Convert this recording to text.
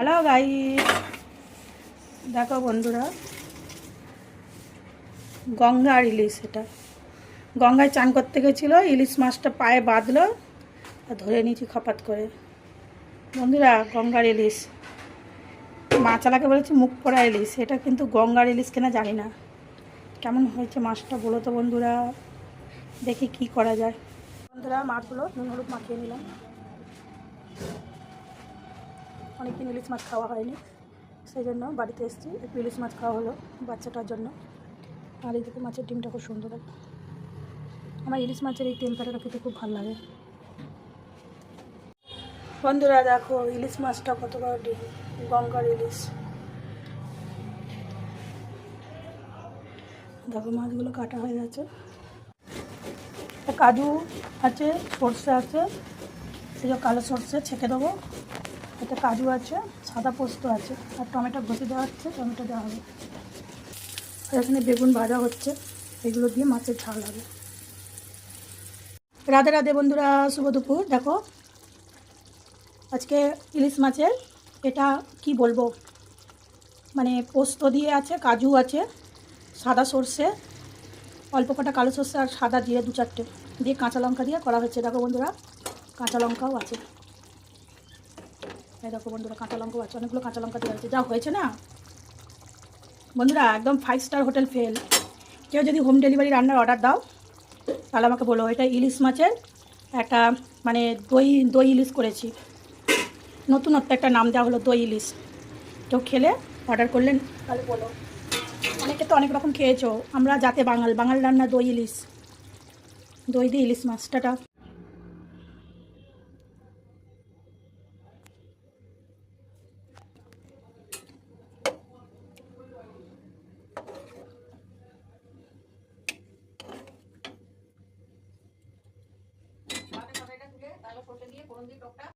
Hello guys, দেখো বন্ধুরা, গঙ্গার ইলিশ। এটা গঙ্গায় চান করতে গেছিলো, ইলিশ মাছটা পায়ে বাঁধলো আর ধরে নিয়েছি খপাত করে। বন্ধুরা, গঙ্গার ইলিশ, মাছালাকে বলেছি মুখ পড়া ইলিশ, এটা কিন্তু গঙ্গার ইলিশ কেনা জানি না। কেমন হয়েছে মাছটা বলো তো বন্ধুরা, দেখি কি করা যায়। বন্ধুরা, মাছগুলো নুন হলুদ মাখিয়ে নিলাম। অনেকদিন ইলিশ মাছ খাওয়া হয়নি, সেই জন্য বাড়িতে এসেছি, একটু ইলিশ মাছ খাওয়া হলো বাচ্চাটার জন্য। আর এই দিকে মাছের ডিমটা খুব সুন্দর। আমার ইলিশ মাছের এই তেলকাটাটা খেতে খুব ভালো লাগে। বন্ধুরা দেখো, ইলিশ মাছটা কত বড় ডিম, গঙ্গার ইলিশ। দেখো মাছগুলো কাটা হয়ে গেছে। কাজু আছে, সর্ষে আছে, সেই কালো সর্ষে ছেঁকে দেবো। এতে কাজু আছে, সাদা পোস্ত আছে, আর টমেটো ঘষে দেওয়া হচ্ছে, টমেটো দেওয়া হবে। আর এখানে বেগুন ভাজা হচ্ছে, এগুলো দিয়ে মাছের ঝাল হবে। রাধে রাধে বন্ধুরা, শুভ দুপুর। দেখো আজকে ইলিশ মাছের এটা কি বলবো, মানে পোস্ত দিয়ে আছে, কাজু আছে, সাদা সর্ষে, অল্প কটা কালো সর্ষে আর সাদা জিরে দু চারটে দিয়ে কাঁচা লঙ্কা দিয়ে করা হচ্ছে। দেখো বন্ধুরা, কাঁচা লঙ্কাও আছে। এই দেখো বন্ধুরা, কাঁচা লঙ্কাও আছে, অনেকগুলো কাঁচা লঙ্কা দেওয়া হয়েছে। যা হয়েছে না বন্ধুরা, একদম 5 স্টার হোটেল ফেল। কেউ যদি হোম ডেলিভারি রান্নার অর্ডার দাও তাহলে আমাকে বলো। এটা ইলিশ মাছের একটা মানে দই দই ইলিশ করেছি, নতুনত্ব একটা নাম দেওয়া হলো দই ইলিশ। কেউ খেলে অর্ডার করলেন তাহলে বলো। অনেকে তো অনেক রকম খেয়েছো, আমরা যাতে বাঙাল, বাঙাল রান্না দই ইলিশ, দই দিয়ে ইলিশ মাছটা।